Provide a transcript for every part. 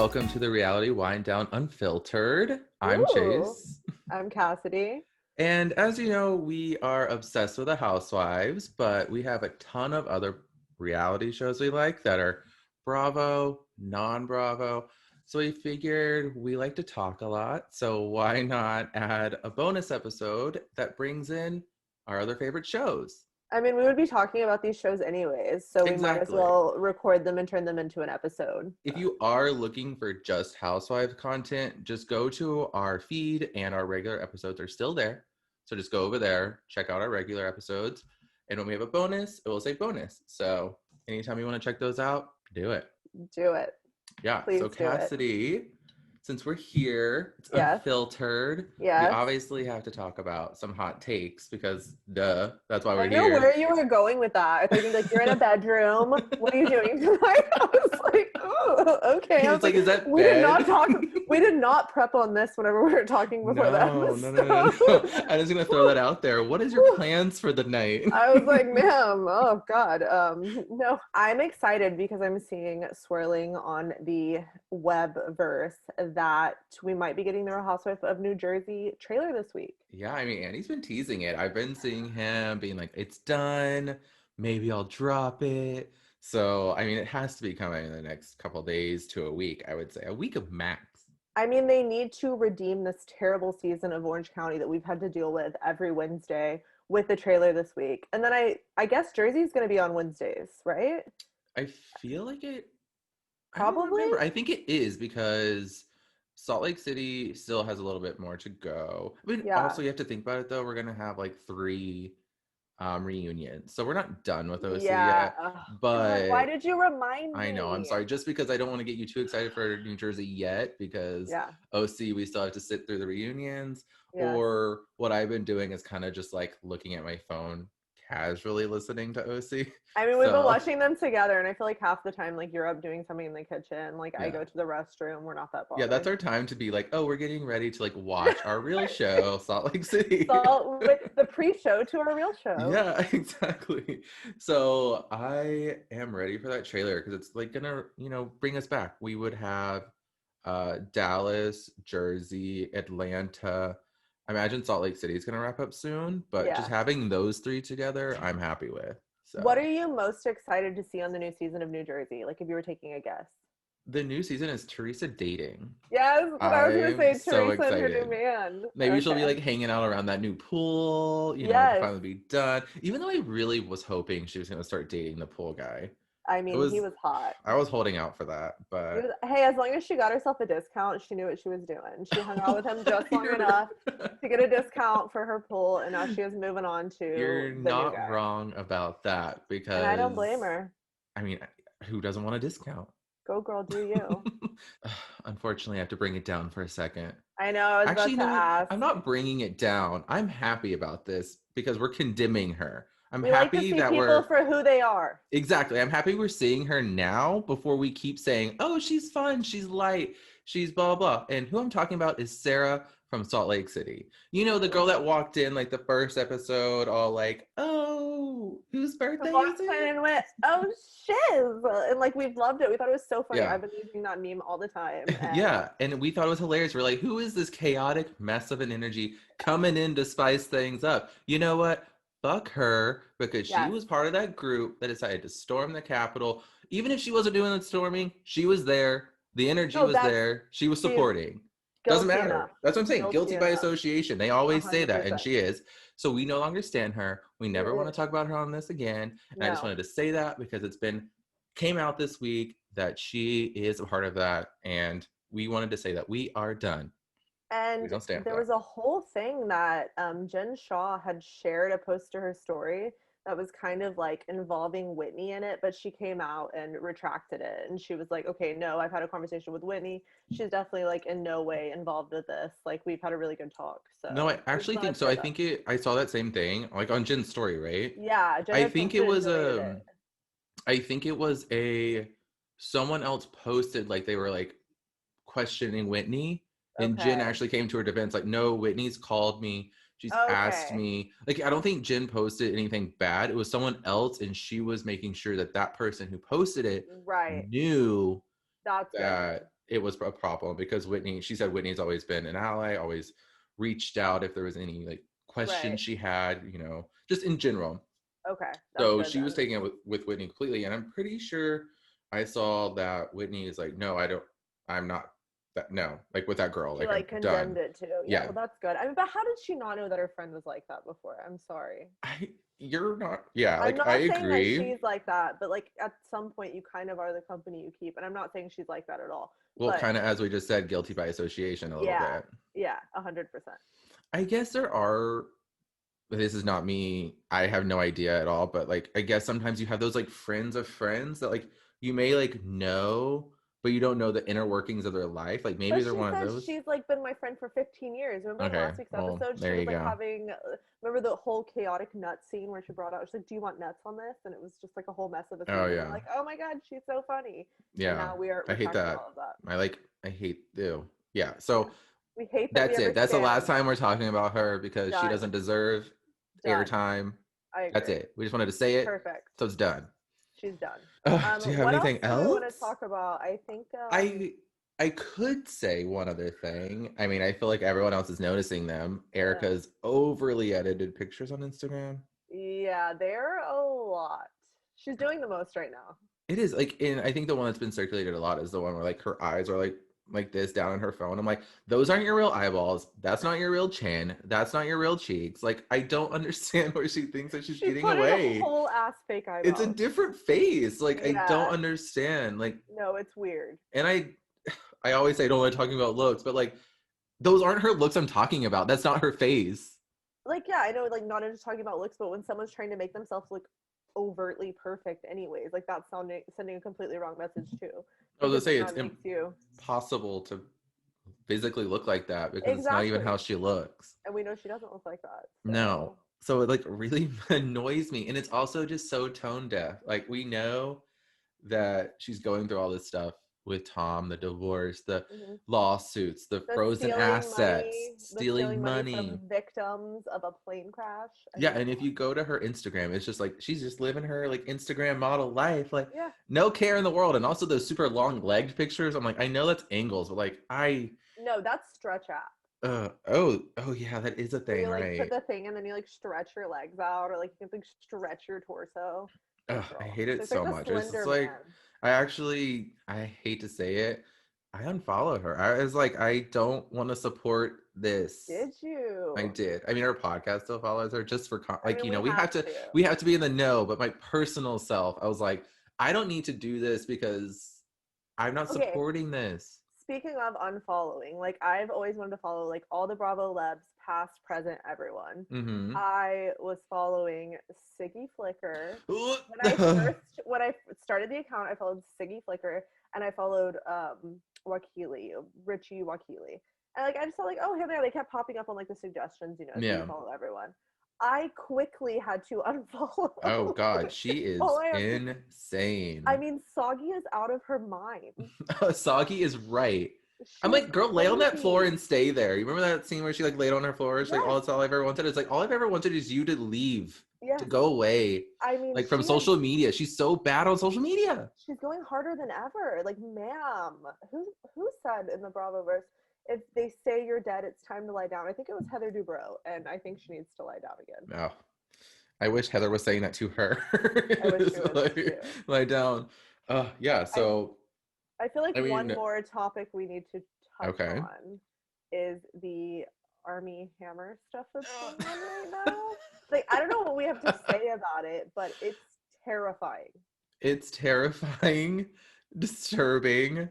welcome to the reality Wine Down Unfiltered. I'm Ooh, Chase. I'm Cassidy. And as you know, we are obsessed with the Housewives, but we have a ton of other reality shows we like that are Bravo, non-Bravo. So we figured we like to talk a lot, so why not add a bonus episode that brings in our other favorite shows? I mean, we would be talking about these shows anyways, so we might as Exactly. well record them and turn them into an episode. If you are looking for just Housewives content, just go to our feed and our regular episodes are still there. So just go over there, check out our regular episodes. And when we have a bonus, it will say bonus. So anytime you want to check those out, do it. Do it. Yeah. So Please do it. Cassidy, since we're here, it's Yes. unfiltered. We Yes. obviously have to talk about some hot takes because duh, that's why I we're know here. where you were going with that. I thought you'd be like, you're in a bedroom. What are you doing tonight? I was like, oh, okay. I was It's like, like, is that we did bed? not talk. We did not prep on this whenever we were talking before the No. episode. I'm just gonna throw that out there. What is your plans for the night? I was like, ma'am, oh God. No, I'm excited because I'm seeing swirling on the webverse that we might be getting the Real Housewife of New Jersey trailer this week. Yeah, I mean, Andy's been teasing it. I've been seeing him being like, it's done. Maybe I'll drop it. So, I mean, it has to be coming in the next couple days to a week, I would say. A week of max. I mean, they need to redeem this terrible season of Orange County that we've had to deal with every Wednesday with the trailer this week. And then I guess Jersey's going to be on Wednesdays, right? I feel like it, I don't Probably. remember. I think it is because Salt Lake City still has a little bit more to go. I mean, Yeah. also, you have to think about it though. We're going to have like three reunions. So we're not done with OC Yeah. yet, Oh, God, why but did you remind I know, I'm me? sorry, just because I don't want to get you too excited for New Jersey yet, because Yeah. OC, we still have to sit through the reunions. Yes. Or what I've been doing is kind of just like looking at my phone, casually listening to OC. I mean, we've been So, watching them together, and I feel like half the time, like you're up doing something in the kitchen, like I yeah. go to the restroom. We're not that Yeah, that's bothered. our time to be like, oh, we're getting ready to like watch our real show, Salt Lake City. So with the pre-show to our real show. Yeah, exactly. So I am ready for that trailer because it's like gonna, bring us back. We would have Dallas, Jersey, Atlanta. I imagine Salt Lake City is gonna wrap up soon, but just Yeah. having those three together, I'm happy with. What So are you most excited to see on the new season of New Jersey? Like if you were taking a guess. the new season is Teresa dating. Yes, that's what I was gonna I'm say. so Teresa and her new excited. man. Maybe she'll be Okay. like hanging out around that new pool, to Yes. finally be done. Even though I really was hoping she was gonna start dating the pool guy. I I mean, he was was hot. I was holding out for that, He was, but hey, as long as she got herself a discount, she knew what she was doing. She hung out with him just long you're enough to get a discount for her pool, and now she is moving on to you're the new not guy. wrong about that And I don't blame because her. I mean, who doesn't want a discount? Go girl, do you. Unfortunately, I have to bring it down for a second. I know, I was Actually, about you to know what? ask. I'm not bringing it down. I'm happy about this because we're condemning her. I'm We like to happy see that people we're for who they are. exactly. I'm happy we're seeing her now before we keep saying, "Oh, she's fun, she's light, she's blah blah." And who I'm talking about is Sarah from Salt Lake City. You know, the girl that walked in like the first episode, all like, "Oh, whose Who birthday is walked in it?" and went, oh shiz. And like we've loved it. We thought it was so funny. Yeah. I've been using that meme all the time. And Yeah, and we thought it was hilarious. We're like, who is this chaotic mess of an energy coming in to spice things up? You know what? Fuck her, because she yes. was part of that group that decided to storm the Capitol. Even if she wasn't doing the storming, she was there. The energy No, was that's there. She was she's supporting. Doesn't guilty enough. matter. That's what I'm saying. Guilty Guilty by enough. association. They A always say hundred that, and percent. she is. So we no longer stand her. We never want to talk about her on this again. And I just No. wanted to say that because came out this week that she is a part of that, and we wanted to say that we are done. We And don't stand for there that. was a whole thing that Jen Shaw had shared a post to her story that was kind of like involving Whitney in it, but she came out and retracted it. And she was like, okay, no, I've had a conversation with Whitney. She's definitely like in no way involved with this. Like we've had a really good talk. No, I So we just actually wanted think to so. say I that. think I saw that same thing, like on Jen's story, right? Yeah, Jen I had think posted it it and was deleted it. I think it was a someone else posted like they were like questioning Whitney, and Jen Okay. actually came to her defense, like, no, Whitney's called me. She's asked Okay. me. Like, I don't think Jen posted anything bad. It was someone else, and she was making sure that that person who posted it Right. knew That's good that then. it was a problem because she said Whitney's always been an ally, always reached out if there was any like questions Right. she had, just in general. Okay, that's So good she was then. taking it with Whitney completely, and I'm pretty sure I saw that Whitney is like, no, I'm not that, no, like with that girl, She like I'm like condemned done. it too. Yeah, Yeah, well that's good. I mean, but how did she not know that her friend was like that before? I'm sorry. you're not, yeah, I'm like I not saying that agree. she's like that, but like at some point you kind of are the company you keep. And I'm not saying she's like that at all. Well, But kind of as we just said, guilty by association a little yeah, bit. yeah, 100%. I guess there are, this is not me, I have no idea at all, but like I guess sometimes you have those like friends of friends that like you may like know, but you don't know the inner workings of their life. Like maybe But they're she one of said those. she's like been my friend for 15 years. Remember in Okay, last week's well, episode, she there was you like go. having, remember the whole chaotic nut scene where she brought out, she's like, do you want nuts on this? And it was just like a whole mess of a Oh scene. And we're yeah. like, oh my God, she's so funny. And Yeah. now we're I hate retracting that. all of that. I hate, ew. Yeah. Yeah. So We hate that we that's ever it. That's the last stand. time we're talking about her because she Done. doesn't deserve Done. airtime. I That's agree. it. We just wanted to say it. Perfect. So it's done. She's done. Do you have What else anything do we want to else? talk about? I think I I could say one other thing. I mean, I feel like everyone else is noticing them. yeah. Erica's overly edited pictures on Instagram. Yeah, they're a lot. She's doing the most right now. It is like, and I think the one that's been circulated a lot is the one where like her eyes are like this down on her phone. I'm like, those aren't your real eyeballs. That's not your real chin. That's not your real cheeks. Like, I don't understand where she thinks that she's She getting put in away. whole ass fake It's a eyebrows. different face. Like, I don't Yeah. understand. Like, No, it's weird. and I always say I don't like talking about looks, but like, those aren't her looks I'm talking about. That's not her face. Like, yeah, I know, like, not just talking about looks, but when someone's trying to make themselves look overtly perfect, anyways, like, that's sending a completely wrong message, too. I was gonna Because say then it's that makes you. impossible to physically look like that because it's not even Exactly. how she looks. And we know she doesn't look like that. No. So, So it like really annoys me. And it's also just so tone deaf. Like we know that she's going through all this stuff with Tom, the divorce, the mhm. lawsuits, the frozen assets, The stealing stealing money money. from victims of a plane crash. I Yeah, mean, and if you go to her Instagram, it's just like she's just living her like Instagram model life, like yeah. no care in the world. And also those super long legged pictures. I'm like, I know that's angles, but like No, that's stretch app. oh yeah, that is a Where thing, you like put right? the thing and then you like stretch your legs out, or like you can like stretch your torso. Like, I girl, hate it she's so like the much. It's just slender like man. I hate to say it. I unfollowed her. I was like, I don't want to support this. Did I you? did. I mean, our podcast still follows her just for I like, mean, we to. we have to be in the know, but my personal self, I was like, I don't need to do this because I'm not Okay, supporting this. speaking of unfollowing, like I've always wanted to follow like all the Bravo Lebs, past, present, everyone. Mm-hmm. I was following Siggy Flicker. When I started the account, I followed Siggy Flicker and I followed Wakili, Richie Wakili. And like I just saw like, oh, here they are. They kept popping up on like the suggestions, so you Yeah. follow everyone. I quickly had to Oh unfollow. God, she All is I have to I insane. mean, Soggy is out of her mind. Soggy is right. I'm She's like, girl, lay on that floor crazy. and stay there. You remember that scene where she like laid on her floor? She's like, Yes, all it's all I've ever wanted. It's like all I've ever wanted is you to leave, to yes. go away, I mean, like from social media. She's so bad on social media. she's going harder than ever. Like, ma'am, who said in the Bravoverse, if they say you're dead, it's time to lie down? I think it was Heather Dubrow, and I think she needs to lie down again. Oh, I wish Heather was saying that to her. I wish she Just was like, too. lie down. Yeah. I So I feel like I one mean, more topic we need to touch okay. on is the Army Hammer stuff that's going on right now. Like, I don't know what we have to say about it, but it's terrifying. It's terrifying, disturbing.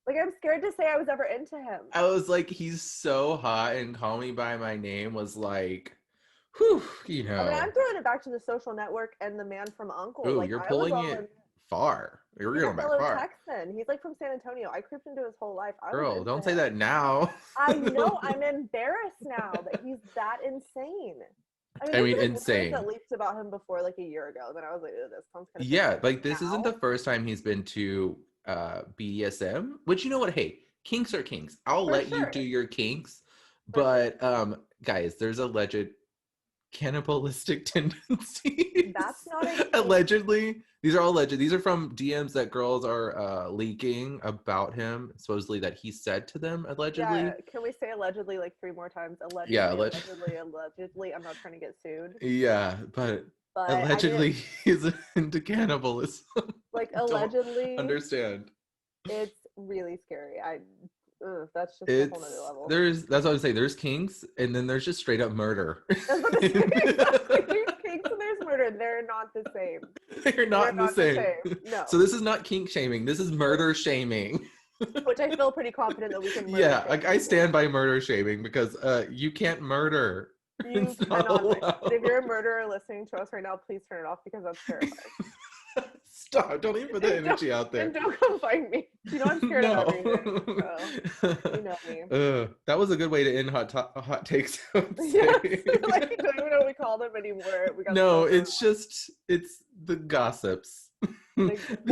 Like, I'm scared to say I was ever into him. I was like, he's so hot, and Call Me by My Name was like, whew, I mean, I'm throwing it back to the Social Network and the man from Uncle. Ooh, Like, you're I was pulling all in. it far. You're He's a going back fellow far. Texan. He's like from San Antonio. I creeped into his whole life. I was Girl, into don't say him. that now. I know. I'm embarrassed now that he's that insane. I mean, I there's mean, been rumors insane. that leaked about him before, like a year ago. Then I was like, "Ew, this sounds kind of fishy." Yeah, But like this isn't now, the first time he's been to BDSM, which you know what? Hey, kinks are kinks. I'll for let you do sure, your kinks. for sure. But guys, there's alleged cannibalistic tendencies. That's not a kink. Allegedly, these are all alleged. These are from DMs that girls are leaking about him, supposedly that he said to them. Yeah, Allegedly, can we say allegedly like 3 more times? yeah, Allegedly, allegedly, allegedly. I'm not trying to get sued. yeah, but But I didn't allegedly he's into cannibalism. like Don't allegedly. understand. It's really scary. That's just a whole nother It's level. there's that's what I'm saying. There's kinks, and then there's just straight up murder. I was about to say exactly. There's kinks and there's murder. They're not the same. They're They're not the not the same. same. No. So this is not kink shaming. This is murder shaming. Which I feel pretty confident that we can murder Yeah, shame like I people. stand by murder shaming because you can't murder. You It's not cannot. And if allowed. you're a murderer listening to us right now, please turn it off because that's terrifying. Stop! Don't even put that And energy out there. and don't come find me. You know I'm scared of everything. So you know me. That was a good way to end hot takes. I would Yes. say. Like I don't even know what we call them anymore. We got No, so it's just it's the gossips. It's the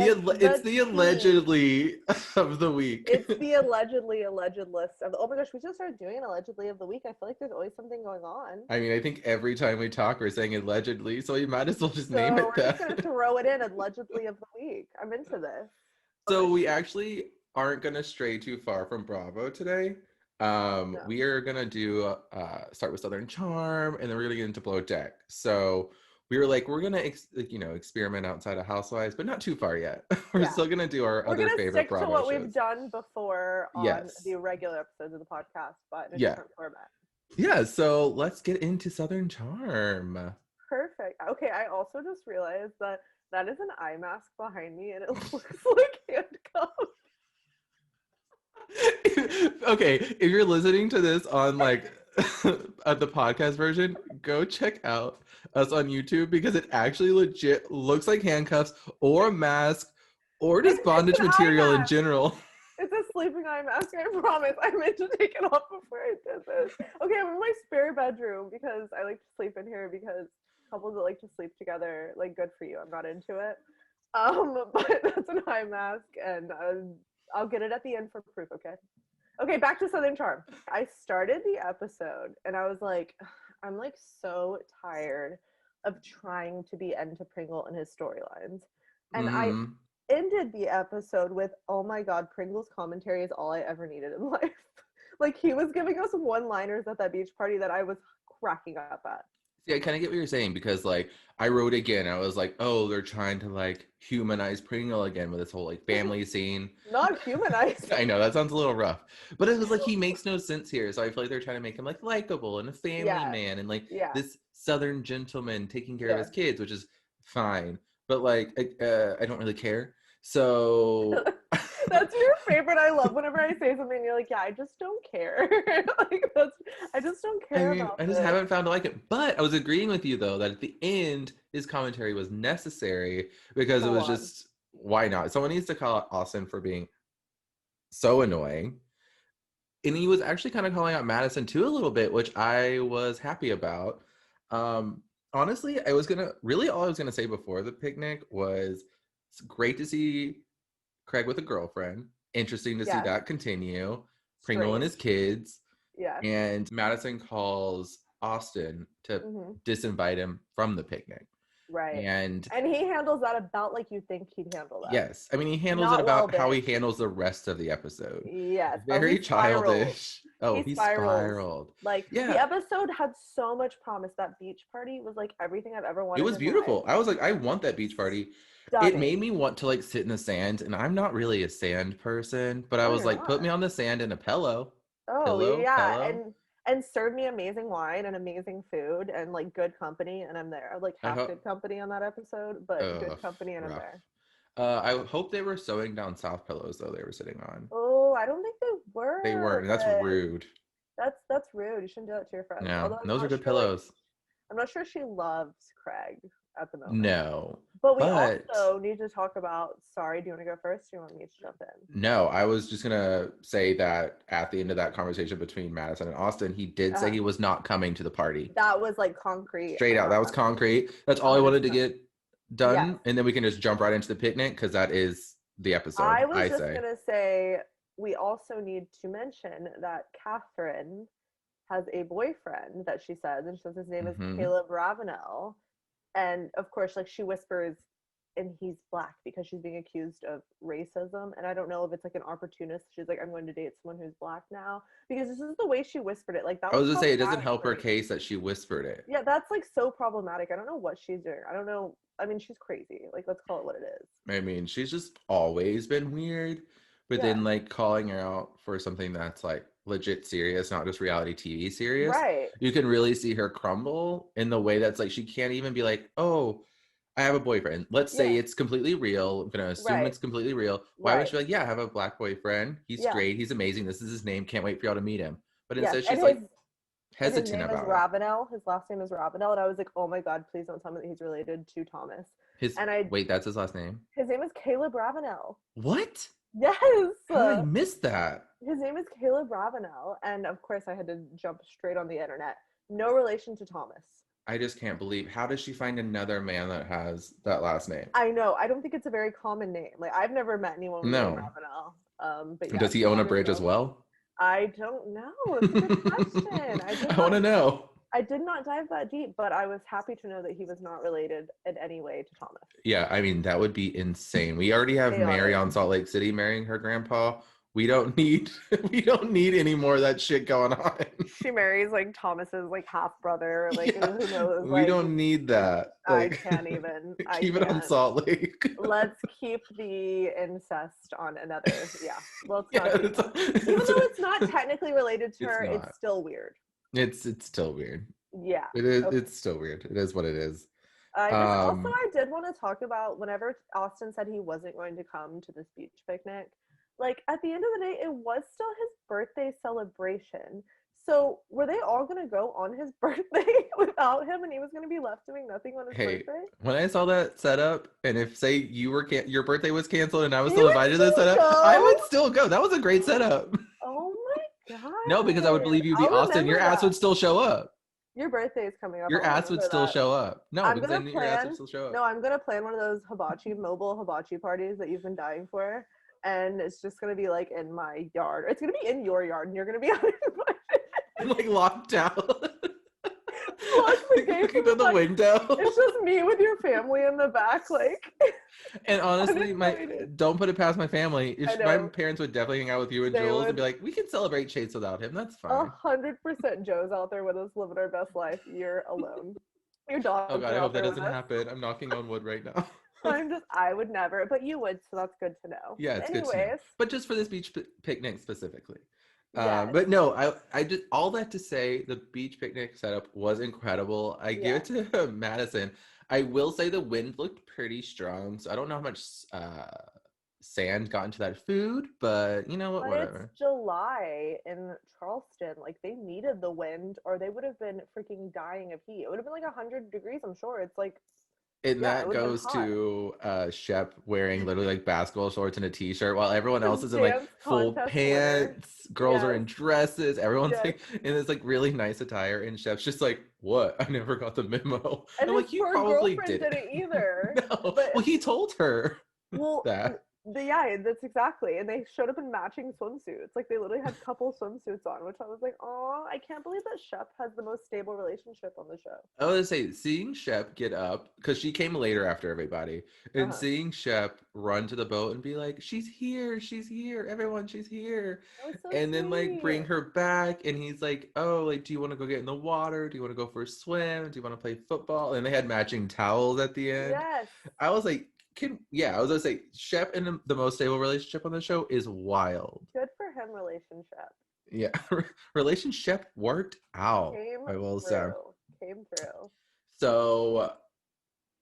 tea. allegedly of the week. It's the allegedly alleged list of oh my gosh, we should start doing an allegedly of the week. I feel like there's always something going on. I mean, I think every time we talk, we're saying allegedly, so you might as well just So name it we're just that. gonna throw it in allegedly of the week. I'm into this. So we actually aren't gonna stray too far from Bravo today. No. We are gonna do start with Southern Charm, and then we're gonna get into Below Deck. So we were like, we're gonna experiment outside of Housewives, but not too far yet. We're Yeah. still gonna do our We're other gonna favorite stick to Bravo what shows. we've done before on Yes. the regular episodes of the podcast, but in a Yeah. different format. Yeah. So let's get into Southern Charm. Perfect. Okay, I also just realized that that is an eye mask behind me and it looks like handcuffs. Okay, if you're listening to this on like the podcast version, go check out us on YouTube because it actually legit looks like handcuffs or a mask or just It's bondage an eye material in mask. general. It's a sleeping eye mask, I promise. I meant to take it off before I did this. Okay, I'm in my spare bedroom because I like to sleep in here because couples that like to sleep together, like good for you. I'm not into it. But that's an eye mask and I'll get it at the end for proof, okay? Okay, back to Southern Charm. I started the episode and I was like, I'm like so tired of trying to be N to Pringle in his storylines. And I ended the episode with, oh my god, Pringle's commentary is all I ever needed in life. Like he was giving us one-liners at that beach party that I was cracking up at. Yeah, I kind of get what you're saying because like I wrote again, I was like, oh, they're trying to like humanize Pringle again with this whole like family scene. Not humanized. I know that sounds a little rough, but it was like he makes no sense here. So I feel like they're trying to make him like likable and a family man and like this Southern gentleman taking care of his kids, which is fine. But like I don't really care. So That's your favorite. I love whenever I say something and you're like, yeah, I just don't care. Like I just don't care about I just haven't found to like it. But I was agreeing with you though that at the end his commentary was necessary because it was just why not? Someone needs to call out Austin for being so annoying. And he was actually kind of calling out Madison too a little bit, which I was happy about. Honestly, all I was gonna say before the picnic was it's great to see Craig with a girlfriend. Interesting to see that continue. Pringle and his kids. Yeah. And Madison calls Austin to disinvite him from the picnic. Right. And he handles that about like you think he'd handle that. Yes. I mean, he handles it about how he handles the rest of the episode. Yes. Very childish. Oh, he spiraled. Like the episode had so much promise. That beach party was like everything I've ever wanted. It was beautiful. I was like, I want that beach party. Stunning. It made me want to like sit in the sand, and I'm not really a sand person, but I was like, put me on the sand in a pillow. Pillow. And serve me amazing wine and amazing food and like good company, and I'm there. Like half good company on that episode, but good company, and rough. I'm there. I hope they were sewing down soft pillows though they were sitting on. Oh, I don't think they were. They weren't. That's rude. That's rude. You shouldn't do that to your friends. No, those are good pillows. I'm not sure she loves Craig at the moment. No. But we also need to talk about, sorry, do you want to go first? Or do you want me to jump in? No, I was just going to say that at the end of that conversation between Madison and Austin, he did say he was not coming to the party. That was like concrete. Straight out. That was concrete. That's all I wanted to get done. Yes. And then we can just jump right into the picnic because that is the episode. I was just going to say, we also need to mention that Catherine has a boyfriend that she says, and she says his name is Mm-hmm. Caleb Ravenel. And of course, like she whispers, and he's black because she's being accused of racism. And I don't know if it's like an opportunist. She's like, I'm going to date someone who's black now because this is the way she whispered it. Like that I was was gonna say it doesn't problematic help for her me. case that she whispered it. Yeah, that's like so problematic. I don't know what she's doing. I don't know. I mean, she's crazy. Like, let's call it what it is. I mean, she's just always been weird, but Yeah. then like calling her out for something that's like legit serious, not just reality TV serious, Right. you can really see her crumble in the way that's like she can't even be like, oh, I have a boyfriend. Let's say Yeah. it's completely real. I'm gonna assume Right. it's completely real. Why would Right. she be like, yeah, I have a black boyfriend. He's Yeah. straight. He's amazing. This is his name. Can't wait for y'all to meet him. But Yes. instead, she's like And his hesitant name is about it. Ravenel. His last name is Ravenel, and I was like, oh my god, please don't tell me that he's related to Thomas. His And I, wait, that's his last name. his name is Caleb Ravenel. What? Yes. How did I miss that? His name is Caleb Ravenel, and of course I had to jump straight on the internet. No relation to Thomas. I just can't believe. How does she find another man that has that last name? I know. I don't think it's a very common name. Like I've never met anyone with the name No. Ravenel. But yeah, Does he just own a wanted to bridge as know. well? I don't know. It's a good question. I want to know. I did not dive that deep, but I was happy to know that he was not related in any way to Thomas. Yeah, I mean that would be insane. We already have Mary Chaotic. on Salt Lake City marrying her grandpa. We don't need we don't need any more of that shit going on. She marries like Thomas's like half brother, like Yeah, who knows? we Like don't need that. I Like can't even. I keep it on can't. Salt Lake. Let's keep the incest on another. Yeah, let's Yeah, not do that. Even though it's not technically related to it's her, it's not. still weird. It's still weird. Yeah. It is. Okay. It's still weird. It is what it is. I did want to talk about whenever Austin said he wasn't going to come to this beach picnic. Like at the end of the day, it was still his birthday celebration. So were they all gonna go on his birthday without him, and he was gonna be left doing nothing on his Hey, birthday? when I saw that setup, and if say you were your birthday was canceled and I was He still would invited to the still setup, I go. would still go. That was a great setup. Oh my No, because I would god! believe you'd be I'll Austin. remember Your ass that. would still show up. Your birthday is coming up. Your I'll ass would remember still that. show up. No, I'm because I gonna knew your ass would plan. still show No, up. I'm gonna plan one of those mobile hibachi parties that you've been dying for, and it's just gonna be like in my yard. Or it's gonna be in your yard, and you're gonna be uninvited. I'm like locked out. Lock the gate Looking from out the window. it's just me with your family in the back, like And honestly, uninvited. don't put it past my family. I If my know parents would definitely hang out with you and they Jules and would. be like, we can celebrate Chase without him. That's fine. 100% Joe's out there with us living our best life. You're alone. Your Oh dogs God, are I hope out that there with doesn't us. happen. I'm knocking on wood right now. I would never, but you would, so that's good to know. Yeah, But it's good to know. anyways, But just for this beach picnic specifically. yes, But no, I just all that to say the beach picnic setup was incredible. I give yeah. it to Madison. I will say the wind looked pretty strong, so I don't know how much sand got into that food, but you know what, But it's whatever. July in Charleston. Like they needed the wind, or they would have been freaking dying of heat. It would have been like 100 degrees. I'm sure. It's like, And yeah, it that would have been goes hot. to Shep wearing literally like basketball shorts and a t-shirt while everyone else The is in like dance full contest winner. pants. Girls are Yes, in dresses. Everyone's yes. like in this like really nice attire. And Shep's just like, what? I never got the memo. And I'm his like, you poor probably girlfriend did. didn't either. No. But Well, he told her well, that. yeah, that's exactly. And they showed up in matching swimsuits. Like they literally had couple swimsuits on, which I was like, oh, I can't believe that Shep has the most stable relationship on the show. I was gonna say, seeing Shep get up, because she came later after everybody, and Uh-huh. seeing Shep run to the boat and be like, she's here, everyone, she's here. That was so And then like sweet. bring her back, and he's like, oh, like, do you want to go get in the water? Do you want to go for a swim? Do you want to play football? And they had matching towels at the end. Yes. I was like, I was gonna say, Shep and the most stable relationship on the show is wild. Good for him relationship. Yeah, relationship worked out, Came I will say. through. Came through. So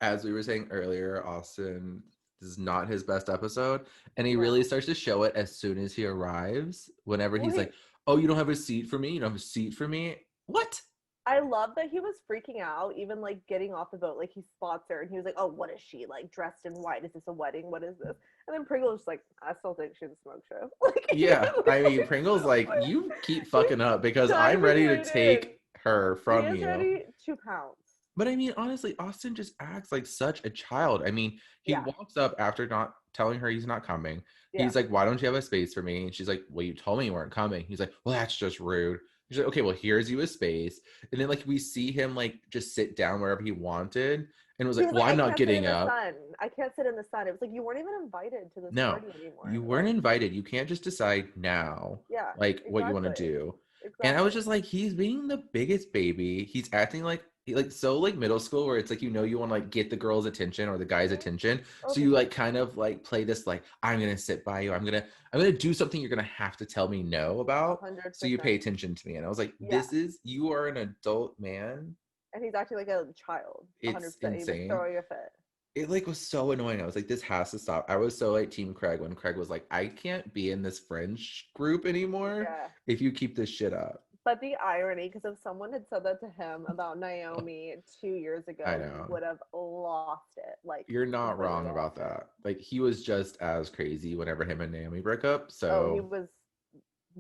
as we were saying earlier, Austin, this is not his best episode. And he really No. starts to show it as soon as he arrives. Whenever he's Wait, like, oh, you don't have a seat for me? You don't have a seat for me? What? I love that he was freaking out, even like getting off the boat. Like he spots her and he was like, oh, what is she? Like dressed in white. Is this a wedding? What is this? And then Pringle's just like, I still think she's a smoke show. Like, Yeah. I mean, Pringle's so like, funny. you keep He's fucking up because I'm diving ready to right in. take her He from is you. ready to pounce. But I mean, honestly, Austin just acts like such a child. I mean, he Yeah. walks up after not telling her he's not coming. Yeah. He's like, why don't you have a space for me? And she's like, well, you told me you weren't coming. He's like, well, that's just rude. She's like, okay, well, here's you a space. And then like we see him like just sit down wherever he wanted and was He like, was well, like, I'm I not can't sit in getting the up. sun. I can't sit in the sun. It was like you weren't even invited to this No, party anymore. you weren't Like, invited. You can't just decide now, yeah, like, what you want to exactly. do. And I was Exactly. just like, he's being the biggest baby. He's acting like so like middle school where it's like you want to like get the girl's attention or the guy's Hmm. attention. Oh, So for you sure. like kind of like play this like I'm gonna sit by you. I'm gonna do something you're gonna have to tell me no A about. hundred So you pay percent. attention to me. And I was like, Yeah. you are an adult man. And he's acting like a child. A hundred It's percent. He was insane. throwing a fit. It like was so annoying. I was like, this has to stop. I was so like Team Craig when Craig was like, I can't be in this French group anymore Yeah. if you keep this shit up. But the irony, because if someone had said that to him about Naomi 2 years I ago, he know. would have lost it. Like, You're not completely wrong about lost it. that. Like he was just as crazy whenever him and Naomi break up. Oh, he So was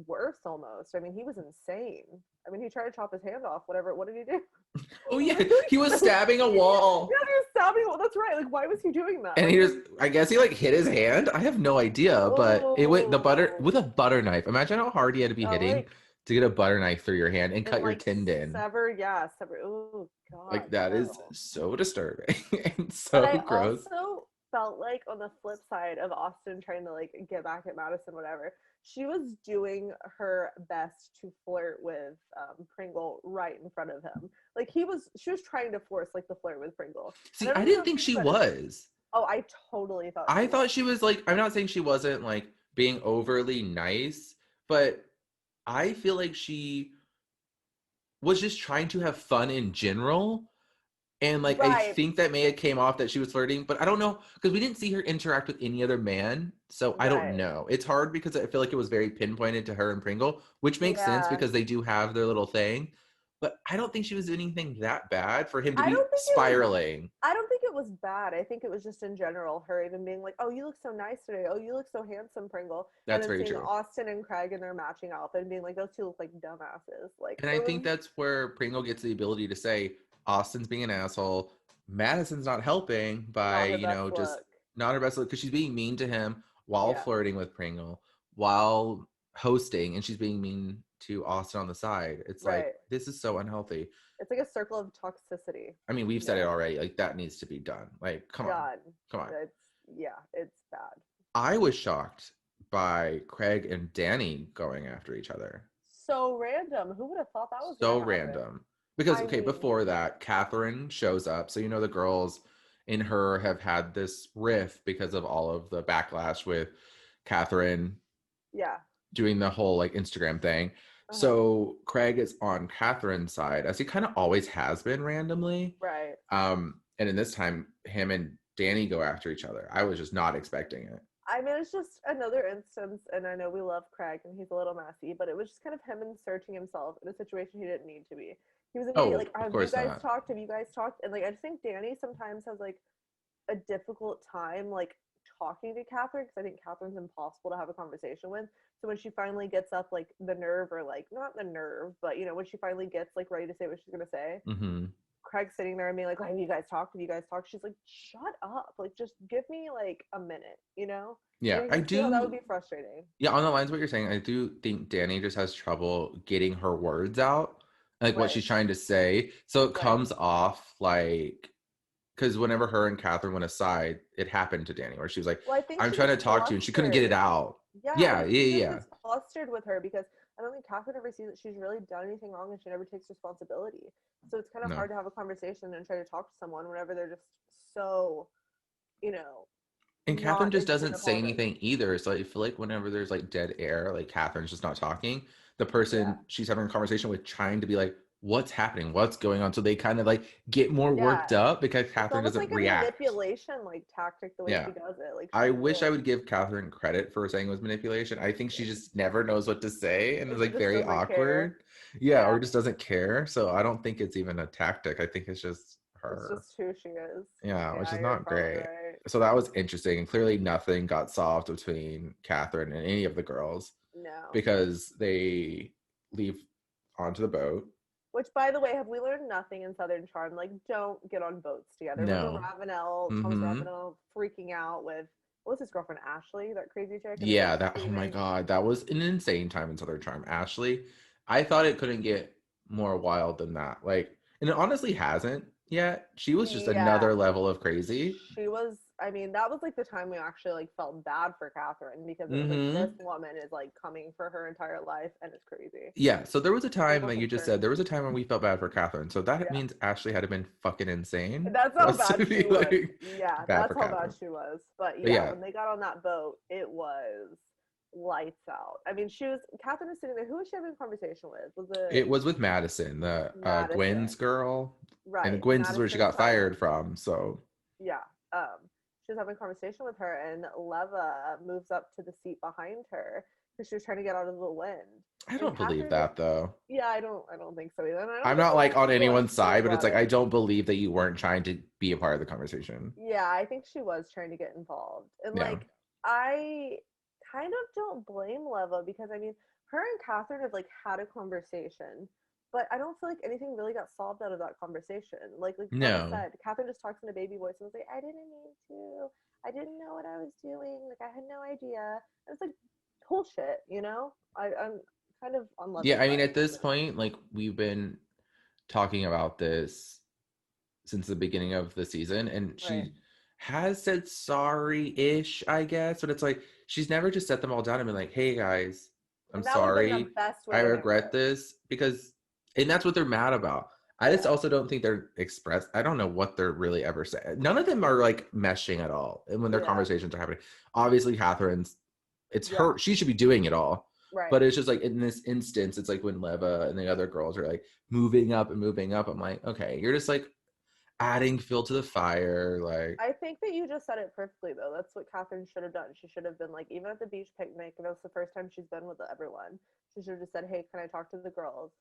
worse almost. I mean, he was insane. I mean, he tried to chop his hand off, whatever. What did he do? oh yeah, Like, he was yeah, stabbing a he wall. was stabbing. Well, that's right. Like, why was he doing that? And Like, he his just I guess he like hit his hand. I have no idea, but it went the butter oh, with a butter knife. Imagine how hard he had to be hitting like to get a butter knife through your hand and and cut your like tendon. sever, yeah, sever. Oh God, Like that is no. so disturbing and But so I gross. also felt like on the flip side of Austin trying to like get back at Madison, whatever, she was doing her best to flirt with Pringle right in front of him. Like she was trying to force like the flirt with Pringle, and See, I I don't even know didn't if think she knew she that at first. was. Oh, I totally thought she I thought was. she was like, I'm not saying she wasn't like being overly nice, but I feel like she was just trying to have fun in general. And like I Right, think that may have came off that she was flirting, but I don't know because we didn't see her interact with any other man. So I don't right. know. It's hard because I feel like it was very pinpointed to her and Pringle, which makes sense Yeah. because they do have their little thing. But I don't think she was doing anything that bad for him to I be don't think it was spiraling. I don't think it was bad. I think it was just in general her even being like, "Oh, you look so nice today. Oh, you look so handsome, Pringle." And That's then very seeing true. Austin and Craig in their matching outfit and being like, "Those two look like dumbasses." Like And it I was think that's where Pringle gets the ability to say Austin's being an asshole. Madison's not helping by, not her best just look. not her best look because she's being mean to him while Yeah, flirting with Pringle, while hosting, and she's being mean to Austin on the side. It's like, right. this is so unhealthy. It's like a circle of toxicity. I mean, we've said it Yeah, already. Like, that needs to be done. Like, come on. done. Come on. It's yeah, it's bad. I was shocked by Craig and Danny going after each other. So random. Who would have thought that was So gonna happen? random. Because I okay, mean, before that, Catherine shows up. So the girls in her have had this riff because of all of the backlash with Catherine yeah. doing the whole like Instagram thing. Uh-huh. So Craig is on Catherine's side, as he kind of always has been randomly. Right. And in this time, him and Danny go after each other. I was just not expecting it. I mean, it's just another instance, and I know we love Craig and he's a little messy, but it was just kind of him inserting himself in a situation he didn't need to be. He was immediately Oh, like, of "Have you course guys not. talked? Have you guys talked?" And like, I just think Danny sometimes has like a difficult time like talking to Catherine because I think Catherine's impossible to have a conversation with. So when she finally gets up like the nerve, or like not the nerve, but when she finally gets like ready to say what she's gonna say, Hmm. Craig's sitting there and being like, "Have you guys talked? Have you guys talked?" She's like, "Shut up! Like, just give me like a minute, you know?" Like, Yeah, I I can see how that would do. be frustrating. Yeah, on the lines of what you're saying, I do think Danny just has trouble getting her words out, like what Right, she's trying to say. So it right. comes off like, because whenever her and Catherine went aside, it happened to Danny where she was like, Well, I think I'm she trying gets to talk to you, and she couldn't get it flustered. out. Yeah, I Yeah, think yeah, she yeah, just yeah. gets flustered with her because I don't think Catherine ever sees that she's really done anything wrong and she never takes responsibility. So it's kind of No. hard to have a conversation and try to talk to someone whenever they're just so, you know, And Catherine not just interested in doesn't say apologizing. anything either. So I feel like whenever there's like dead air, like Catherine's just not talking, the Yeah. person she's having a conversation with trying to be like, what's happening? What's going on? So they kind of like get more Yeah. worked up because It's Catherine almost doesn't like a react. manipulation like tactic the way Yeah. she does it. Like I she's wish I real. would give Catherine credit for saying it was manipulation. I think she Yeah. just never knows what to say and Or is she like just very doesn't care. awkward. Yeah, Yeah. or just doesn't care. So I don't think it's even a tactic. I think it's just It's her. just who she is. Yeah, which Yeah, is you're not probably great. right. So that was interesting. And clearly nothing got solved between Catherine and any of the girls No. because they leave onto the boat. Which, by the way, have we learned nothing in Southern Charm? Like, don't get on boats together. Remember No. Ravenel, Thomas Mm-hmm. Ravenel freaking out with, what was his girlfriend, Ashley, that crazy chick? And they were like Yeah, that oh my screaming. god, that was an insane time in Southern Charm. Ashley, I thought it couldn't get more wild than that. Like, and it honestly hasn't yet. She was just Yeah, another level of crazy. she was. I mean, that was like the time we actually like felt bad for Catherine because it was like this Mm-hmm. woman is like coming for her entire life and it's crazy. Yeah. So there was a She time, like you wasn't just sure. said, there was a time when we felt bad for Catherine. So that Yeah, means Ashley had to been fucking insane that's for how us to bad she be was. like Yeah, bad that's for how bad Catherine. she was. But But yeah, yeah, when they got on that boat, it was lights out. I mean, she was Catherine was sitting there. Who was she having a conversation with? Was it it was with Madison, the Gwen's Madison? girl. And Right, Gwen's is where she Madison's got friend. fired from. So Yeah. She was having a conversation with her, and Leva moves up to the seat behind her because she was trying to get out of the wind. I And don't believe Catherine, that though. yeah, I don't think so either. And I don't I'm think not like on Leva was anyone's too side, but it's about like I it. don't believe that you weren't trying to be a part of the conversation. Yeah, I think she was trying to get involved. And Yeah. like, I kind of don't blame Leva because I mean, her and Catherine have like had a conversation, but I don't feel like anything really got solved out of that conversation. Like Leva No. said, Catherine just talks in a baby voice and was like, I didn't mean to. I didn't know what I was doing. Like I had no idea. And it's like bullshit, you know? I'm kind of on Yeah, Leva's I mean, side. at this point, like we've been talking about this since the beginning of the season, and Right. she has said sorry-ish, I guess, but it's like she's never just set them all down and been like, "Hey guys, I'm And that would have been the sorry, best way I to handle regret it. this," because, and that's what they're mad about. I just Yeah. also don't think they're expressed. I don't know what they're really ever saying. None of them are like meshing at all, and when their Yeah. conversations are happening, obviously Catherine's, it's Yeah. her. She should be doing it all. Right. But it's just like in this instance, it's like when Leva and the other girls are like moving up and moving up. I'm like, okay, you're just like adding fuel to the fire. Like, I think that you just said it perfectly, though. That's what Catherine should have done. She should have been like, even at the beach picnic, and it was the first time she's been with everyone. She should have just said, "Hey, can I talk to the girls?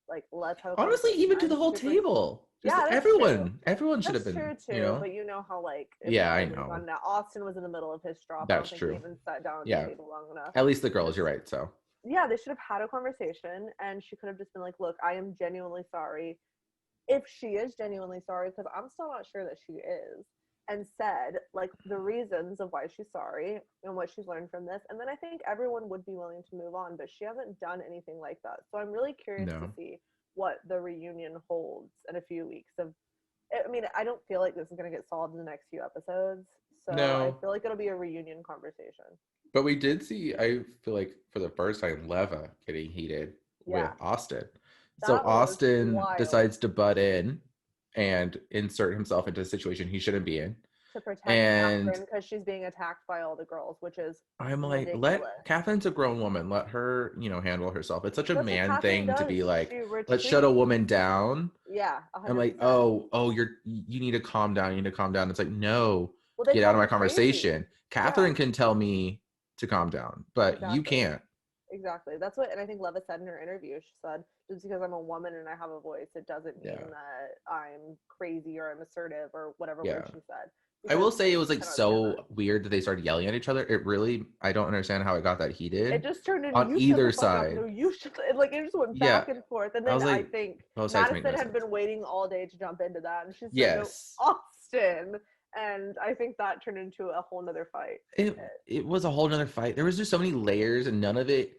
Like, let's have a honestly, conversation. even to I'm the whole super." table, just Yeah, that's true. everyone should have That's been, true too. But you know how like yeah, I it would have know. gone down. Austin was in the middle of his drop. I don't That's think they true. even sat down at the Yeah, table long enough. at least the And girls, it's you're right. So, yeah, they should have had a conversation, and she could have just been like, "Look, I am genuinely sorry if she is genuinely sorry, because I'm still not sure that she is, and said like the reasons of why she's sorry and what she's learned from this. And then I think everyone would be willing to move on, but she hasn't done anything like that. So I'm really curious to no, see what the reunion holds in a few weeks of I mean, I don't feel like this is going to get solved in the next few episodes. So I no. feel like it'll be a reunion conversation. But we did see, I feel like for the first time, Leva getting heated with Yeah, Austin. So that was Austin wild decides to butt in and insert himself into a situation he shouldn't be in. to protect And Catherine because she's being attacked by all the girls, which is I'm like, let ridiculous. Catherine's a grown woman. Let her, handle herself. It's such a That's what man Catherine thing to does. be like, She let's shut a retreats. woman down. Yeah, I'm like, 100%. oh, you need to calm down. You need to calm down. It's like, no, Well, they get out called of my her crazy. conversation. Yeah, Catherine can tell me to calm down, but you exactly. can't. Exactly. That's what, and I think Leva said in her interview. She said, just because I'm a woman and I have a voice, it doesn't mean Yeah. that I'm crazy or I'm assertive or whatever word Yeah. she said. I will Because say it was she like cannot stand so that. weird that they started yelling at each other. It really, I don't understand how it got that It heated just turned into on you shut the either fuck up. No, side. you should. Like it just went Yeah. back and forth. And I then was I like, think both sides make Madison no had sense. been waiting all day to jump into that, and she said, "No, Yes. Austin." And I think that turned into a whole nother fight. It was a whole nother fight. There was just so many layers and none of it.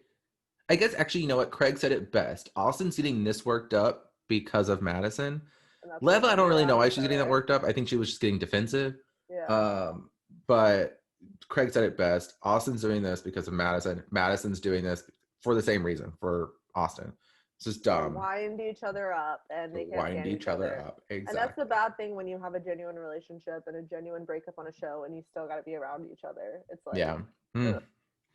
I guess actually, you know what? Craig said it best. Austin's getting this worked up because of Madison. And that's what Leva, I don't really know why dragged she's getting that her. worked up. I think she was just getting defensive. Yeah. Um, but Craig said it best. Austin's doing this because of Madison. Madison's doing this for the same reason, for Austin. It's just To dumb. wind each other up and To they can't wind stand each each other other. up. And that's the Exactly. bad thing when you have a genuine relationship and a genuine breakup on a show and you still got to be around each other. It's like, Yeah. Hmm. ugh.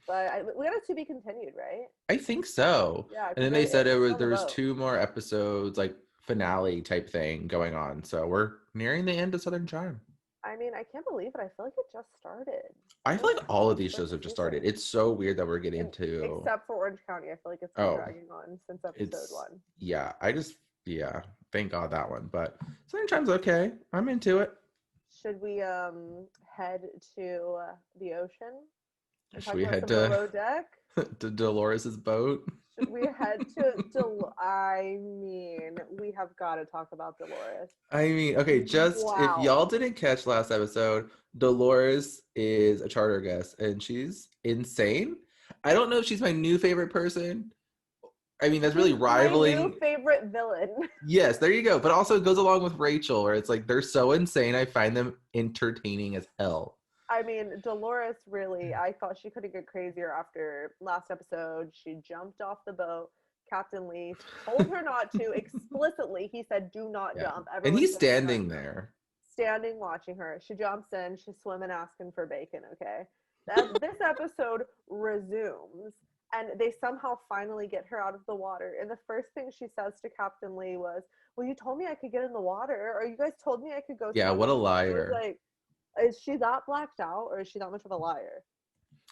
But we got it to be continued, right? I think so. Yeah, And because then they said it's still on the there was boat. 2 more episodes, like finale type thing going on. So we're nearing the end of Southern Charm. I mean, I can't believe it. I feel like it just started. I When feel did like it all of these start shows the have just started. season? It's so weird that we're getting And to, except for Orange County, I feel like it's been oh, dragging on since episode it's, one. yeah, yeah, thank God that one. But Southern Charm's okay. I'm into it. Should we head to the ocean and Should talk we about head some below to, deck? to Dolores's boat? Should we head to I mean, we have got to talk about Dolores. I mean, okay, just if Wow. y'all didn't catch last episode, Dolores is a charter guest and she's insane. I don't know if she's my new favorite person I mean, that's really She's my new rivaling. favorite villain. Yes, there you go. But also it goes along with Rachel, where it's like they're so insane. I find them entertaining as hell. I mean, Dolores really, I thought she couldn't get crazier after last episode. She jumped off the boat. Captain Lee told her not to explicitly. He said, do not Yeah. jump. And Everyone's he's going to standing start there. standing watching her. She jumps in, she's swimming, asking for bacon, okay? This episode resumes, and they somehow finally get her out of the water. And the first thing she says to Captain Lee was, well, you told me I could get in the water, or you guys told me I could go Yeah, what a swimming. And it was liar. like, is she that blacked out, or is she that much of a liar?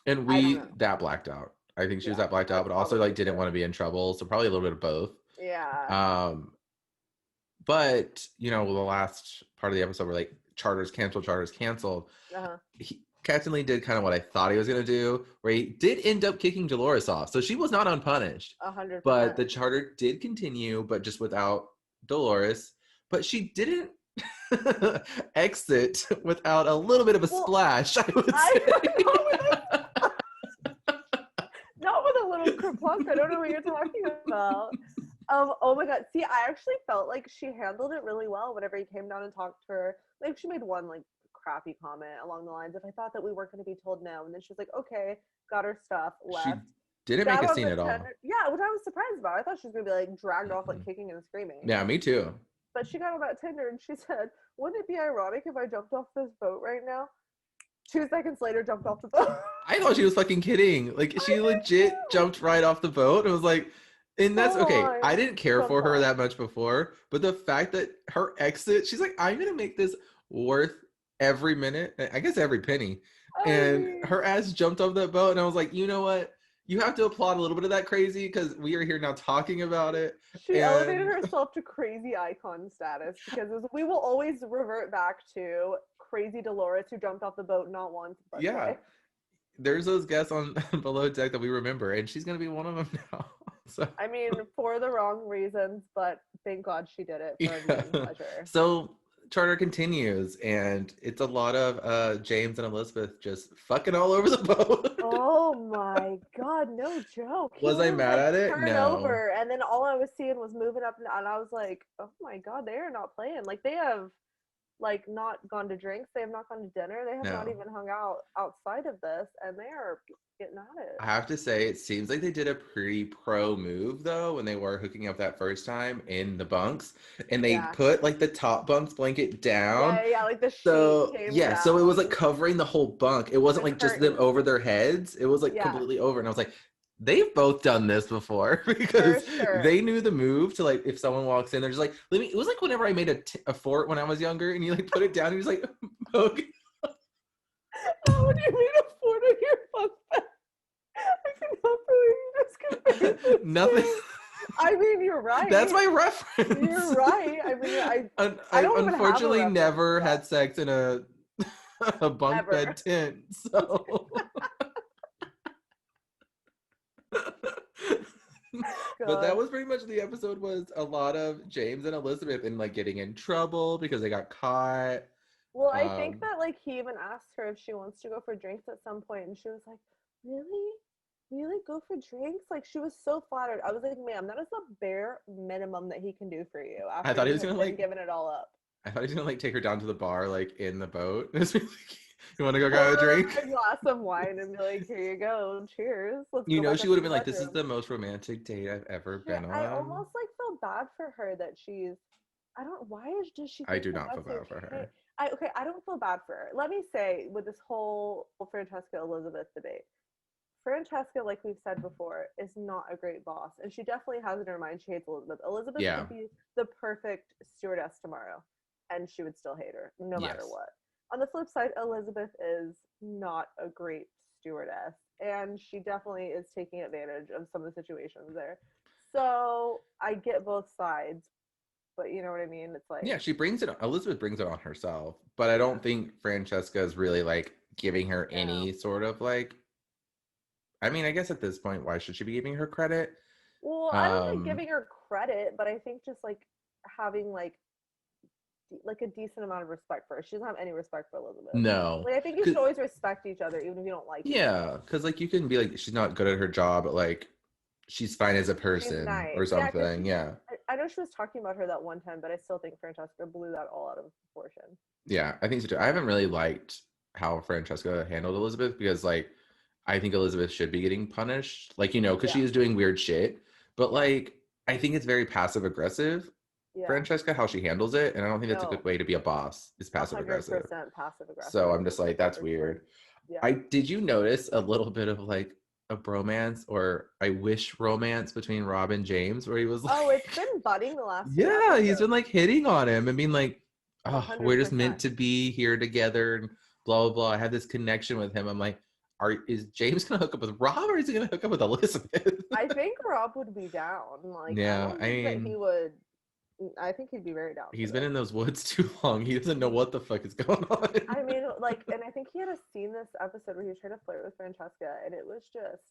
And I don't we know. that blacked out. I think she was Yeah, that blacked out, that's but also probably like didn't true. want to be in trouble. So probably a little bit of both. Yeah. Um, but the last part of the episode where like charters canceled. Uh-huh. Captain Lee did kind of what I thought he was gonna do, where he did end up kicking Dolores off. So she was not unpunished. But 100%. the charter did continue, but just without Dolores. But she didn't exit without a little bit of a Well, splash, I would I say. not with a little kerplunk. I don't know what you're talking about. Oh my god. See, I actually felt like she handled it really well whenever he came down and talked to her. Like she made one like crappy comment along the lines of I thought that we weren't gonna be told no. And then she was like, okay, got her stuff, She left. didn't make Got a on scene the at all. tender. Yeah, which I was surprised about. I thought she was gonna be like dragged off like Mm-mm. kicking and screaming. Yeah, me too. But she got on that tender and she said, wouldn't it be ironic if I jumped off this boat right now? 2 seconds later jumped off the boat. I thought she was fucking kidding. Like I she did legit too. jumped right off the boat. It was like, and that's Full okay. on I didn't care jump for her off. that much before, but the fact that her exit, she's like, I'm gonna make this worth every minute, I guess every penny. I And mean, her ass jumped off that boat, and I was like, you know what? You have to applaud a little bit of that crazy because we are here now talking about it. she elevated And herself to crazy icon status because we will always revert back to crazy Dolores who jumped off the boat not once but yeah, twice. there's those guests on Below Deck that we remember, and she's gonna be one of them now. So I mean, for the wrong reasons, but thank God she did it for a yeah. viewing pleasure. So Charter continues, and it's a lot of James and Elizabeth just fucking all over the boat. Oh my God, no joke. He Was I wouldn't mad like at it? turn No. over, and then all I was seeing was moving up, and I was like, oh my God, they are not playing. Like they have like not gone to drinks, they have not gone to dinner, they have not No. even hung out outside of this, and they are getting at it. I have to say, it seems like they did a pretty pro move though when they were hooking up that first time in the bunks, and they Yeah. put like the top bunks blanket down. Yeah, like the sheet So came yeah, so it was like down, covering the whole bunk. It wasn't the like just them curtain. over their heads. It was like Yeah, completely over, and I was like, they've both done this before for because sure. they knew the move to like if someone walks in, they're just like, let me. It was like whenever I made a fort when I was younger, and you like put it down, and you just like poke. How would you made a fort of your bunk bed? I cannot believe you just compared the Nothing. two. I mean, you're That's right. my reference. You're right. I mean, I I don't even have a unfortunately reference for never that had sex in a a bunk ever. bed tent, so. But that God. was pretty much the episode. Was a lot of James and Elizabeth and like getting in trouble because they got caught. Well, I think Um, that like he even asked her if she wants to go for drinks at some point, and she was like, "Really? Really go for drinks?" Like she was so flattered. I was like, "Ma'am, that is the bare minimum that he can do for you I after thought he you was have gonna been like. giving it all up." I thought he was gonna like take her down to the bar like in the boat. Like, you want to go Pour grab a her drink? a glass of wine and be like, "Here you go, cheers. Let's You go know, back she up would to have the been like, "This is bedroom." the most romantic date I've ever Shit, been I on." almost like feel bad for her that she's. I don't. Why does she I think do that not feel that's bad for okay? her. I don't feel bad for her. Let me say with this whole Francesca Elizabeth debate, Francesca, like we've said before, is not a great boss, and she definitely has in her mind she hates Elizabeth. Elizabeth Yeah. could be the perfect stewardess tomorrow, and she would still hate her no matter Yes. what. On the flip side, Elizabeth is not a great stewardess, and she definitely is taking advantage of some of the situations there. So I get both sides, but you know what I mean? It's like, Yeah, she brings it. Elizabeth brings it on herself, but I yeah, don't think Francesca is really like giving her no. any sort of like. I mean, I guess at this point, why should she be giving her credit? Well, I don't think Um, giving her credit, but I think just like having like a decent amount of respect for her. She doesn't have any respect for Elizabeth. no, Like I think you should 'Cause- always respect each other, even if you don't like each other. yeah, because like you can be like she's not good at her job, but like she's fine as a She's person nice. or Yeah, because something. Yeah. I know she was talking about her that one time, but I still think Francesca blew that all out of proportion. Yeah, I think so too. I haven't really liked how Francesca handled Elizabeth because, like, I think Elizabeth should be getting punished, like, because Yeah, she is doing weird shit. But, yeah, like, I think it's very passive aggressive, yeah. Francesca, how she handles it. And I don't think that's a good No, way to be a boss, is passive aggressive. 100% passive So aggressive I'm is just like, the that's word for it. weird. Yeah. I did you notice a little bit of like a bromance or I wish romance between Rob and James where he was Oh, like, it's been budding the last few yeah, he's been episodes. like hitting on him and being like, oh, we're just 100%. meant to be here together and blah blah blah. I have this connection with him. I'm like, is James gonna hook up with Rob or is he gonna hook up with Elizabeth? I think Rob would be down. Like, I Yeah, don't I think that he mean, would. I think he'd be very down for he's been this. in those woods too long. He doesn't know what the fuck is going on. I mean, like, and I think he had a scene this episode where he was trying to flirt with Francesca, and it was just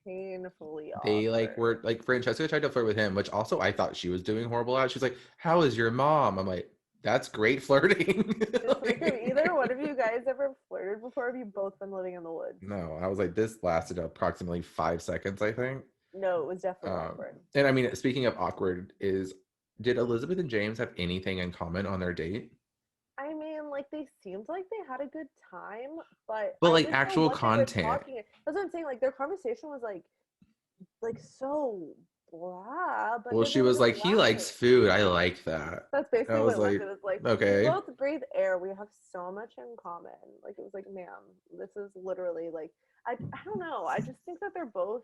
painfully They like awkward. were like Francesca tried to flirt with him, which also I thought she was doing horrible at. She's like, "How is your mom?" I'm like, "That's great flirting." It's like, have either Like, one of you guys ever flirted before? Have you both been living in the woods? no, I was like, this lasted approximately 5 seconds, I think. No, it was definitely awkward. And I mean, speaking of awkward, did Elizabeth and James have anything in common on their date? I mean, like they seemed like they had a good time, but But I like didn't know actual what they were content. talking. That's what I'm saying. Like their conversation was like so blah, but Well, then she they were was just like, "He likes laughing. food. I like that." That's I basically what was it was. like, It was like we "Okay." both breathe air. We have so much in common. Like it was like, ma'am, this is literally like I don't know. I just think that they're both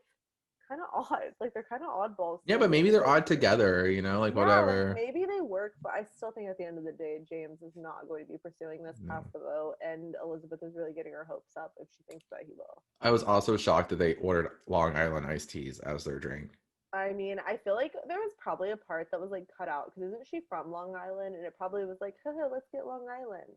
kind of odd. Like they're kind of oddballs Yeah, to but me. maybe Like they're they odd work. together, like Yeah, like whatever. maybe they work, but I still think at the end of the day, James is not going to be pursuing this past No. the vote, and Elizabeth is really getting her hopes up if she thinks that he will. I was also shocked that they ordered Long Island iced teas as their drink. I mean, I feel like there was probably a part that was like cut out because isn't she from Long Island? And it probably was like, haha, let's get Long Island.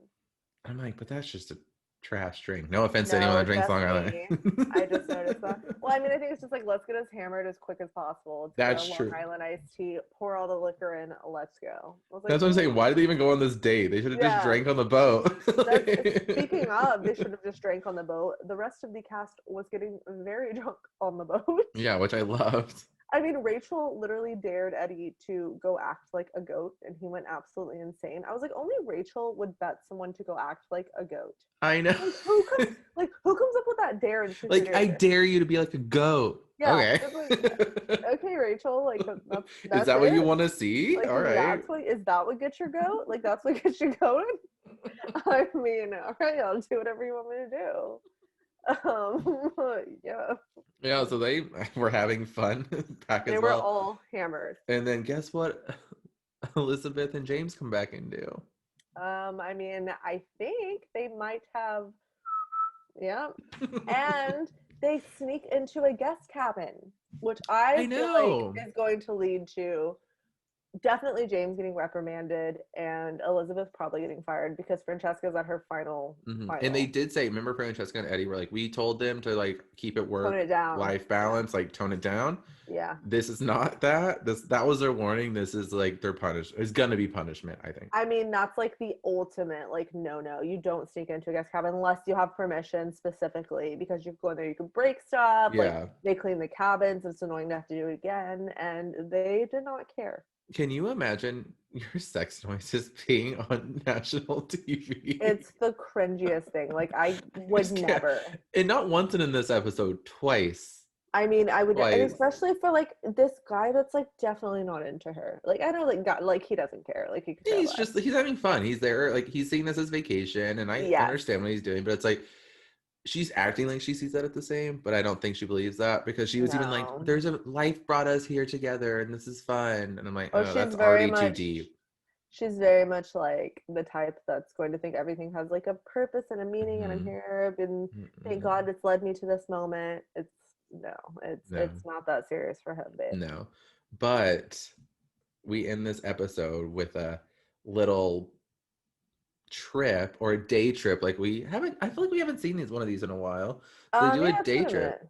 I'm like, but that's just a trash drink. No offense to anyone No, that drinks just Long Island. me. I just noticed that. Well, I mean, I think it's just like let's get us hammered as quick as possible. Let's get our That's Long true. Island iced tea, pour all the liquor in, let's go. I was like, That's what I'm saying. Why did they even go on this date? They should have just yeah, drank on the boat. that's speaking of, they should have just drank on the boat. The rest of the cast was getting very drunk on the boat. Yeah, which I loved. I mean, Rachel literally dared Eddie to go act like a goat, and he went absolutely insane. I was like, only Rachel would bet someone to go act like a goat. I know. Like who comes up with that dare in truth or Like, dare? I dare you to be like a goat. Yeah, Okay. it's like okay, Rachel, like Is that's that what you it. want to see? Like All right. is that what gets your goat? Like that's what gets you going? I mean, all right, I'll do whatever you want me to do. Yeah, Yeah, so they were having fun back they as were well. all hammered. And then guess what? Elizabeth and James come back and do. I mean, I think they might have, yeah, and they sneak into a guest cabin, which I I feel like know. is going to lead to definitely James getting reprimanded and Elizabeth probably getting fired because Francesca's at her And they final. did say, remember Francesca and Eddie were like, we told them to like keep it Tone work it down. life Yeah. balance, like tone it down. Yeah. This is not that. That was their warning. This is like their punish. It's gonna be punishment, I think. I mean, that's like the ultimate, like, no, you don't sneak into a guest cabin unless you have permission specifically because you go in there, you can break stuff. Like, Yeah. they clean the cabins. It's annoying to have to do it again. And they did not care. Can you imagine your sex noises being on national TV? It's the cringiest thing. Like, I I would just can't. never. And not once in this episode, twice. I mean, I would, and Twice. especially for like this guy that's like definitely not into her. Like, I know, like, God, like, he doesn't care. Like, he could care less. He's having fun. He's there, like he's seeing this as vacation, and I Yes. understand what he's doing, but it's like she's acting like she sees that at the same, but I don't think she believes that because she was even like, No. "There's a life brought us here together, and this is fun." And I'm like, Oh, "Oh, that's already too deep." she's very much like the type that's going to think everything has like a purpose and a meaning, and I'm Hmm. here, and thank Mm-mm. God it's led me to this moment. It's no, No, it's not that serious for him, babe. no. But we end this episode with a little trip or a day trip. Like we haven't, I feel like we haven't seen one of these in a while. So they do a Yeah, it's day been a trip,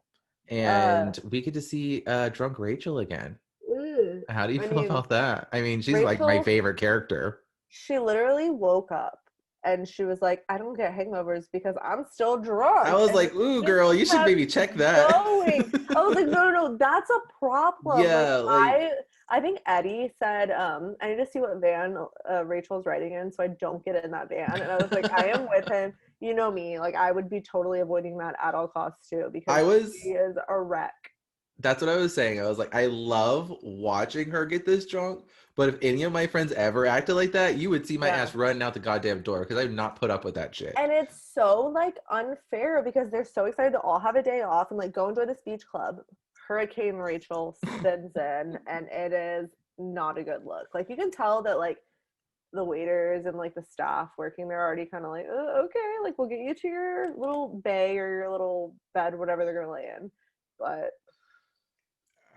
minute. and we get to see drunk Rachel again. Ugh. How do you I feel mean, about that? I mean, she's like my Rachel, favorite character. she literally woke up and she was like, I don't get hangovers because I'm still drunk. I was And like, ooh, just girl, you should kept maybe check that. going. I was like, no, that's a problem. Like, Yeah, like I think Eddie said, I need to see what van Rachel's riding in so I don't get in that van. And I was like, I am with him. You know me, like I would be totally avoiding that at all costs too, because I she was is a wreck. that's what I was saying. I was like, I love watching her get this drunk, but if any of my friends ever acted like that, you would see my Yeah. ass running out the goddamn door because I would not put up with that shit. And it's so like unfair because they're so excited to all have a day off and like go enjoy this beach club. Hurricane Rachel spins in and it is not a good look. Like you can tell that like the waiters and like the staff working there are already kind of like, oh, okay, like we'll get you to your little bay or your little bed, whatever they're gonna lay in. But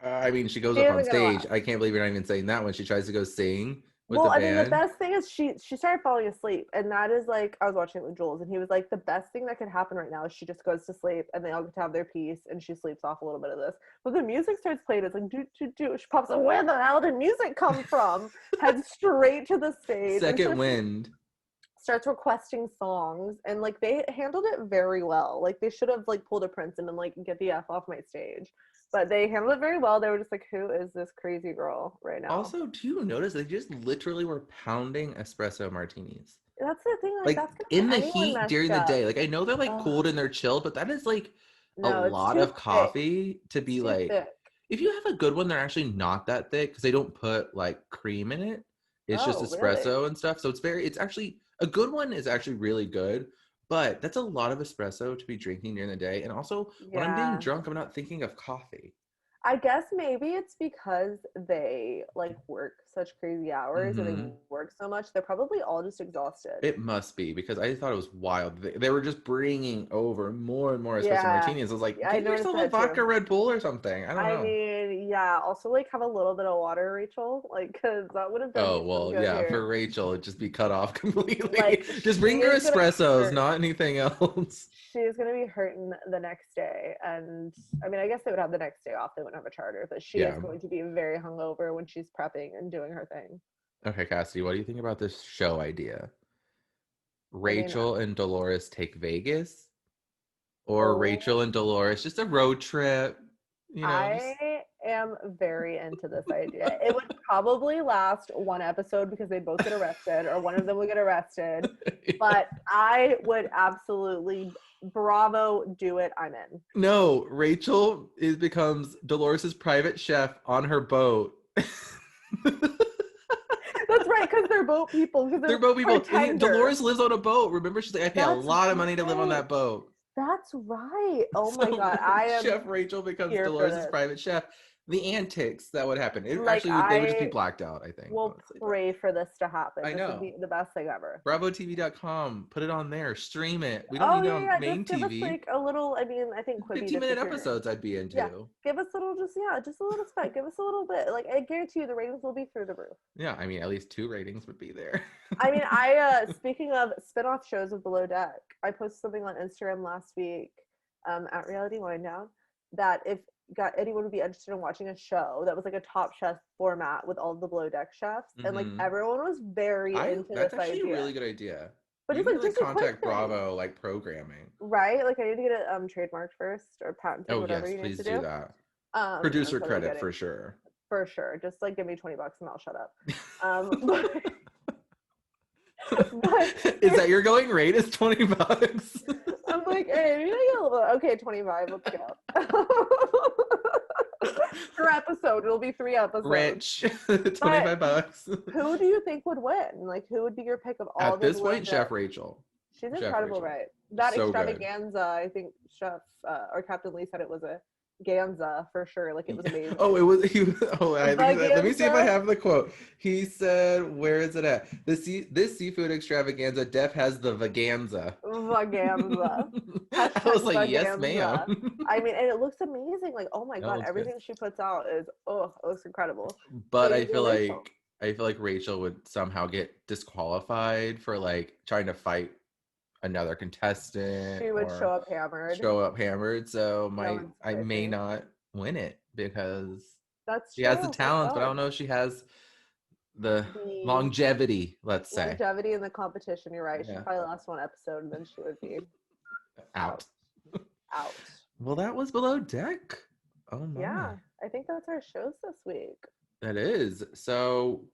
I mean, she goes she up on isn't gonna stage. last. I can't believe you're not even saying that when she tries to go sing with Well, the I mean, the band. best thing is she started falling asleep, and that is like I was watching it with Jules, and he was like, the best thing that could happen right now is she just goes to sleep, and they all get to have their peace, and she sleeps off a little bit of this. But the music starts playing, it's like do do do. She pops up. Where the hell did music come from? Heads straight to the stage and Second wind. starts requesting songs, and like they handled it very well. Like they should have like pulled a Prince and been like, get the F off my stage. But they handled it very well. They were just like, who is this crazy girl right now? Also, do you notice they just literally were pounding espresso martinis? That's the thing, like Like that's gonna in get the anyone heat messed during the up. day. Like I know they're like Ugh, cooled and they're chilled, but that is like a no, it's lot too of thick. coffee to It's be too like thick. if you have a good one, they're actually not that thick because they don't put like cream in it. It's just Oh, really? espresso and stuff. So it's actually a good one is actually really good, but that's a lot of espresso to be drinking during the day. And also when I'm being Yeah. drunk, I'm not thinking of coffee. I guess maybe it's because they like work such crazy hours and they Hmm. work so much. They're probably all just exhausted. It must be because I thought it was wild. They were just bringing over more and more espresso Yeah. martinis. I was like, Yeah, I get noticed yourself a that too. vodka Red Bull or something. I don't I know. mean, yeah, also like have a little bit of water, Rachel, like because that would have done Oh, you some well, good yeah, here. for Rachel, it'd just be cut off completely. Like Just she bring her is gonna be espressos, hurt. not anything else. She is gonna be hurting the next day, and I mean, I guess they would have the next day off. They wouldn't have a charter, but she is Yeah. going to be very hungover when she's prepping and doing her thing. Okay, Cassidy, what do you think about this show idea? I mean, Rachel and Dolores take Vegas, or oh, Rachel and Dolores just a road trip, just I am very into this idea. It would probably last one episode because they both get arrested, or one of them would get arrested. But I would absolutely bravo, do it. I'm in. No, Rachel becomes Dolores's private chef on her boat. That's right, because they're boat people, because They're they're boat people. pretenders. Dolores lives on a boat. Remember, she's like, I pay a That's lot of money to live on right. that boat. That's right. Oh my So God. I am Chef Rachel becomes here for Dolores's this. private chef. The antics that would happen. It Like, actually they would just be I blacked out, I think, will honestly. But pray for this to happen. I This would know. be the best thing ever. BravoTV.com. Put it on there. Stream it. We don't Oh need it yeah, on yeah. main Just give us TV. like a little. I mean, I think Quibi 15-minute disappeared. episodes I'd be Yeah, into. give us a little. Just yeah, just a little spec. Give us a little bit. Like I guarantee you, the ratings will be through the roof. Yeah, I mean, at least 2 ratings would be there. I mean, speaking of spin-off shows of Below Deck, I posted something on Instagram last week, at Reality Wine Down, that if anyone would be interested in watching a show that was like a Top Chef format with all the Below Deck chefs, and like Hmm. everyone was very into That's this actually a idea. really good idea. But You just need to like like just a quick contact thing, Bravo like programming. right? Like I need to get it trademarked first or patented, Oh whatever yes, you need please to do do. that. I'm Producer totally credit getting for sure. for sure. Just like give me $20 and I'll shut up. But Is that your going rate? Is $20? I'm like, hey, maybe I get a little bit. Okay, 25. Let's go. Per episode, it'll be 3 episodes. Rich. But $25. who do you think would win? Like, who would be your pick of all At the this Below point, Deck? Chef Rachel. She's Chef incredible, Rachel. right? That So good. extravaganza, I think Chef or Captain Lee said it was a ganza for sure. Like, it was Oh, amazing. it was oh I think let me see if I Vaganza, have the quote. He said, where is it at? This seafood extravaganza Def has the vaganza. vaganza. I was Hashtag like, yes, vaganza. ma'am. I mean, and it looks amazing. Like, oh my Oh, God, it's good. everything she puts out is, oh, it looks incredible. But So you're Rachel. I feel like Rachel would somehow get disqualified for like trying to fight another contestant She would show or up hammered. show up hammered. So That would I scrape may me. not win it because That's she has the true. Good talents, but I God. don't know if she has the the longevity, let's say. longevity in the competition. You're right. She'd Yeah. probably last one episode and then she would be Out. out. Well, that was Below Deck. Oh my. Yeah, I think that's our shows this week. That is. So,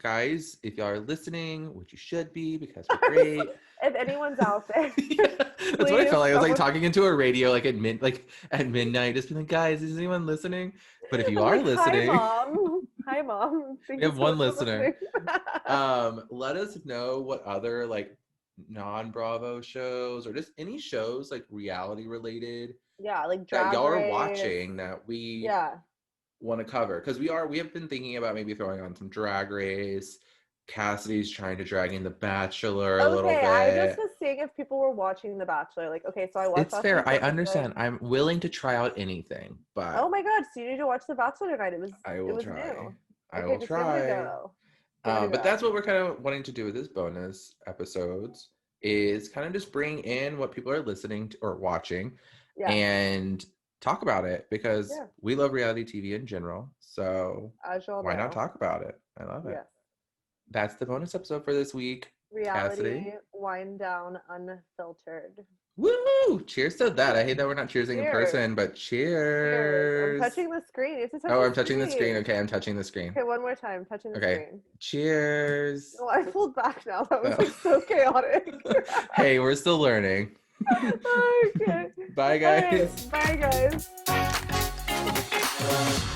guys, if y'all are listening, which you should be because we're great. If anyone's out there, Yeah, that's what I felt like. I was like talking into a radio like at midnight, just being like, guys, is anyone listening? But if you are listening, hi mom. We have one listener. Let us know what other like non-Bravo shows or just any shows like reality related like that Drag y'all are Race. watching that we want to cover, because we have been thinking about maybe throwing on some Drag Race. Cassidy's trying to drag in The Bachelor a little bit. I just was seeing if people were watching The Bachelor. Like, okay, so I watched. It's fair. I understand. I'm willing to try out anything, but oh my god, so you need to watch The Bachelor tonight. I will try. New. I will try. But that's what we're kind of wanting to do with this bonus episodes, is kind of just bring in what people are listening to or watching and talk about it, because we love reality TV in general. So why not talk about it? I love it. Yes. That's the bonus episode for this week. Reality Cassidy. Wine Down Unfiltered. Woo! Cheers to that. I hate that we're not cheersing in person, but cheers. I'm touching the screen. You have to touch I'm touching the screen. Okay, I'm touching the screen. Okay, one more time. Touching the screen. Cheers. Oh, I pulled back now. That was like so chaotic. Hey, we're still learning. Okay. Bye, guys. Right. Bye, guys.